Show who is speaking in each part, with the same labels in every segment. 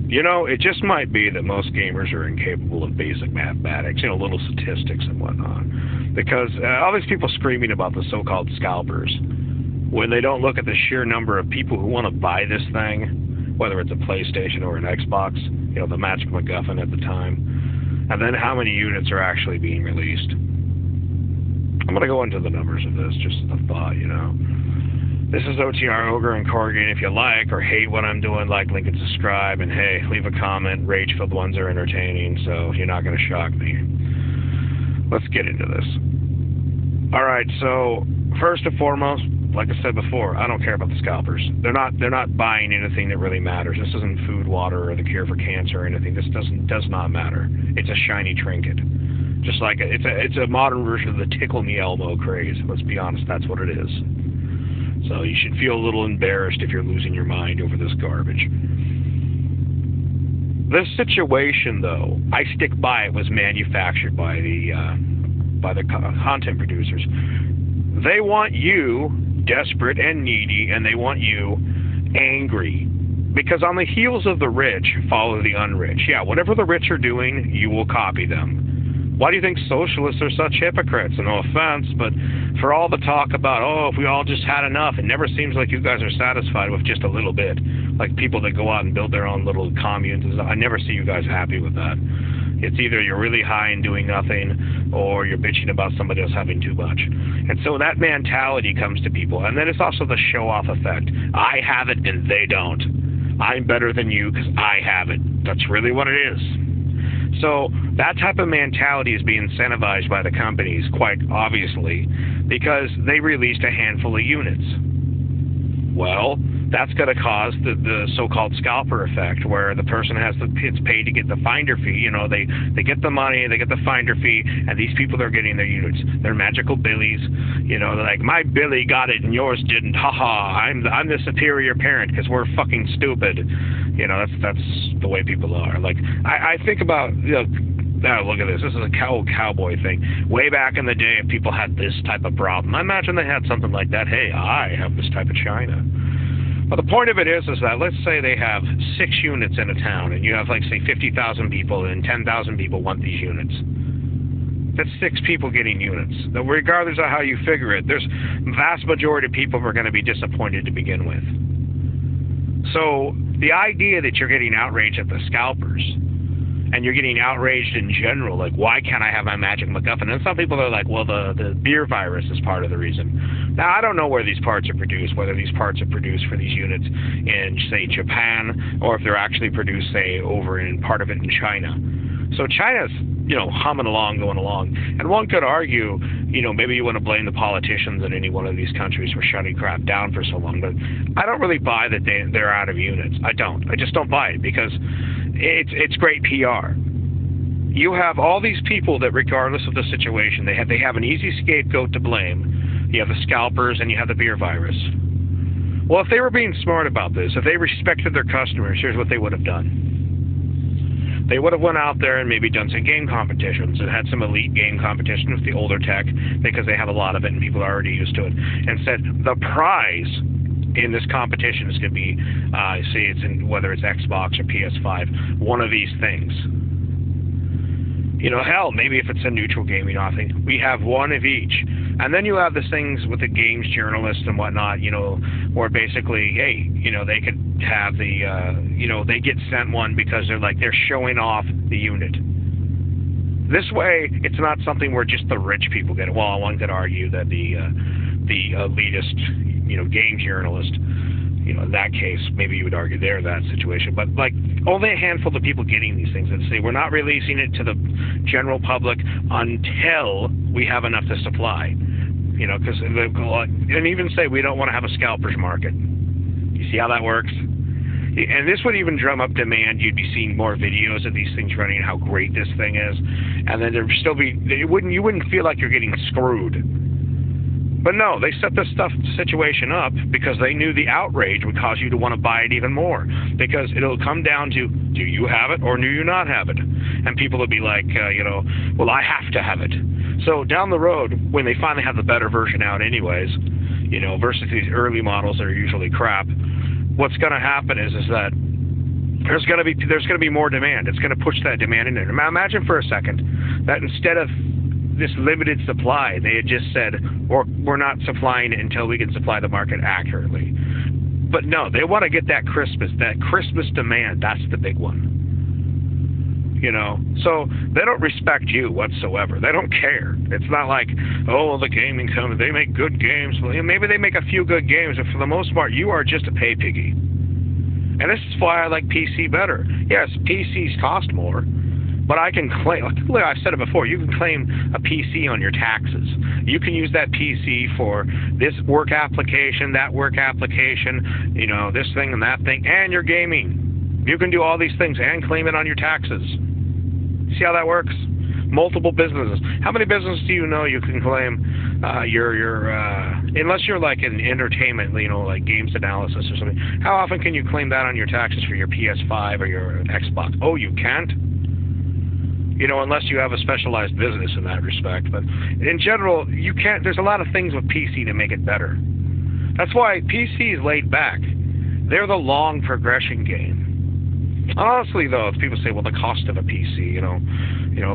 Speaker 1: You know, it just might be that most gamers are incapable of basic mathematics, you know, little statistics and whatnot. Because all these people screaming about the so-called scalpers, when they don't look at the sheer number of people who want to buy this thing, whether it's a PlayStation or an Xbox, you know, the Magic MacGuffin at the time, and then how many units are actually being released. I'm going to go into the numbers of this, just as a thought, you know. This is OTR Ogre and Corrigan. If you like or hate what I'm doing, like, link, and subscribe. And hey, leave a comment. Rage-filled ones are entertaining, so you're not going to shock me. Let's get into this. Alright, so first and foremost, like I said before, I don't care about the scalpers. They're not buying anything that really matters. This isn't food, water, or the cure for cancer or anything. This does not matter. It's a shiny trinket. Just like it's a modern version of the Tickle Me Elmo craze. Let's be honest, that's what it is. So you should feel a little embarrassed if you're losing your mind over this garbage. This situation, though, I stick by it, was manufactured by the content producers. They want you desperate and needy, and they want you angry. Because on the heels of the rich follow the unrich. Yeah, whatever the rich are doing, you will copy them. Why do you think socialists are such hypocrites? And no offense, but for all the talk about, oh, if we all just had enough, it never seems like you guys are satisfied with just a little bit. Like people that go out and build their own little communes. I never see you guys happy with that. It's either you're really high and doing nothing, or you're bitching about somebody else having too much. And so that mentality comes to people. And then it's also the show-off effect. I have it and they don't. I'm better than you because I have it. That's really what it is. So that type of mentality is being incentivized by the companies, quite obviously, because they released a handful of units. Well, that's going to cause the so-called scalper effect, where the person it's paid to get the finder fee. You know, they get the money, they get the finder fee, and these people are getting their units. They're magical billies. You know, they're like, my Billy got it and yours didn't. Haha, I'm the superior parent because we're fucking stupid. You know, that's the way people are. Like, I think about, you know, now look at this. This is a cowboy thing. Way back in the day, if people had this type of problem, I imagine they had something like that. Hey, I have this type of china. But the point of it is that let's say they have 6 units in a town, and you have, like, say, 50,000 people, and 10,000 people want these units. That's 6 people getting units. Now, regardless of how you figure it, there's vast majority of people who are going to be disappointed to begin with. So the idea that you're getting outraged at the scalpers, and you're getting outraged in general, like, why can't I have my Magic MacGuffin? And some people are like, well, the beer virus is part of the reason. Now, I don't know where these parts are produced, whether these parts are produced for these units in, say, Japan, or if they're actually produced, say, over in part of it in China. So China's, you know, humming along, going along. And one could argue, you know, maybe you want to blame the politicians in any one of these countries for shutting crap down for so long, but I don't really buy that they're out of units. I don't. I just don't buy it, because it's great PR. You have all these people that, regardless of the situation, they have an easy scapegoat to blame. You have the scalpers and you have the beer virus. Well, if they were being smart about this, if they respected their customers, here's what they would have done. They would have went out there and maybe done some game competitions and had some elite game competition with the older tech, because they have a lot of it and people are already used to it, and said the prize in this competition is going to be, say it's in, whether it's Xbox or PS5, one of these things. You know, hell, maybe if it's a neutral gaming offering, we have one of each. And then you have the things with the games journalists and whatnot, you know, where basically, hey, you know, they could have the, you know, they get sent one because they're showing off the unit. This way, it's not something where just the rich people get it. Well, one could argue that the elitist, you know, game journalist, you know, in that case, maybe you would argue they're that situation. But, like, only a handful of people getting these things that say we're not releasing it to the general public until we have enough to supply. You know, because, and even say we don't want to have a scalper's market. You see how that works? And this would even drum up demand. You'd be seeing more videos of these things running, how great this thing is. And then there'd still be, you wouldn't feel like you're getting screwed. But no, they set this situation up because they knew the outrage would cause you to want to buy it even more. Because it'll come down to, do you have it or do you not have it? And people will be like, you know, well, I have to have it. So down the road, when they finally have the better version out anyways, you know, versus these early models that are usually crap, what's going to happen is that there's gonna be more demand. It's gonna push that demand in there. Now imagine for a second that instead of this limited supply, they had just said, or we're not supplying it until we can supply the market accurately. But no, they want to get that Christmas demand. That's the big one. You know, so they don't respect you whatsoever. They don't care. It's not like, oh, the gaming company, they make good games. Well, maybe they make a few good games, but for the most part, you are just a pay piggy. And this is why I like PC better. Yes, PCs cost more, but I can claim, like I've said it before, you can claim a PC on your taxes. You can use that PC for this work application, that work application, you know, this thing and that thing, and your gaming. You can do all these things and claim it on your taxes. See how that works? Multiple businesses. How many businesses do you know you can claim unless you're like in entertainment, you know, like games analysis or something. How often can you claim that on your taxes for your PS5 or your Xbox? Oh, you can't? You know, unless you have a specialized business in that respect. But in general, you can't. There's a lot of things with PC to make it better. That's why PC is laid back. They're the long progression game. Honestly, though, if people say, well, the cost of a PC, you know,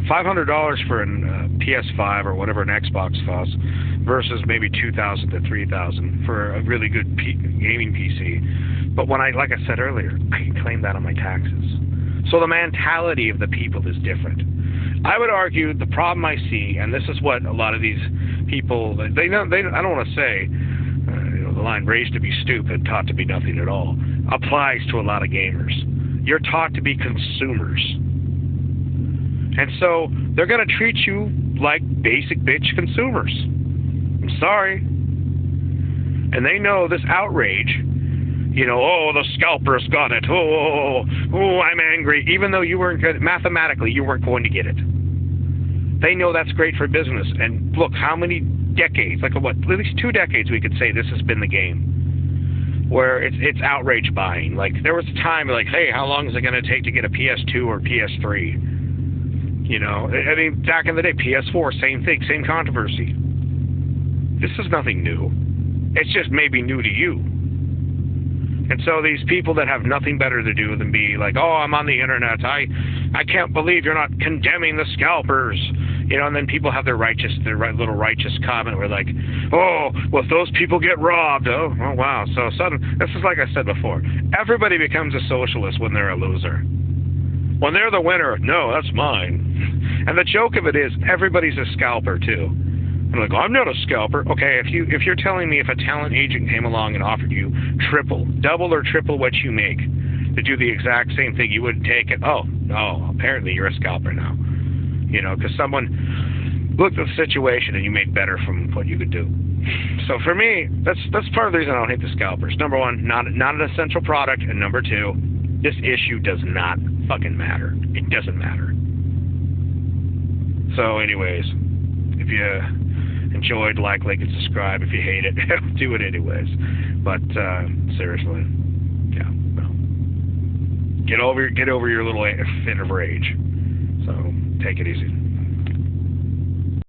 Speaker 1: $500 for a PS5 or whatever an Xbox costs versus maybe $2,000 to $3,000 for a really good gaming PC. But when like I said earlier, I can claim that on my taxes. So the mentality of the people is different. I would argue the problem I see, and this is what a lot of these people, I don't want to say, the line raised to be stupid, taught to be nothing at all, applies to a lot of gamers. You're taught to be consumers. And so they're going to treat you like basic bitch consumers. I'm sorry. And they know this outrage, you know, oh, the scalpers got it. Oh, I'm angry. Even though you weren't good, mathematically, you weren't going to get it. They know that's great for business. And look, how many decades, like what, at least 2 decades we could say this has been the game. Where it's outrage buying. Like, there was a time like, hey, how long is it going to take to get a PS2 or PS3? You know, I mean, back in the day, PS4, same thing, same controversy. This is nothing new. It's just maybe new to you. And so these people that have nothing better to do than be like, oh, I'm on the internet. I can't believe you're not condemning the scalpers. You know, and then people have their little righteous comment where like, oh, well, if those people get robbed, oh wow. So this is like I said before. Everybody becomes a socialist when they're a loser. When they're the winner, no, that's mine. And the joke of it is everybody's a scalper too. I'm like, oh, I'm not a scalper. Okay, if you're telling me if a talent agent came along and offered you double or triple what you make to do the exact same thing, you wouldn't take it. Oh, apparently you're a scalper now. You know, because someone looked at the situation and you made better from what you could do. So for me, that's part of the reason I don't hate the scalpers. Number one, not an essential product, and number two, this issue does not fucking matter. It doesn't matter. So anyways, if you enjoyed, like and subscribe. If you hate it, do it anyways. But seriously, yeah, well, get over your little fit of rage. So take it easy.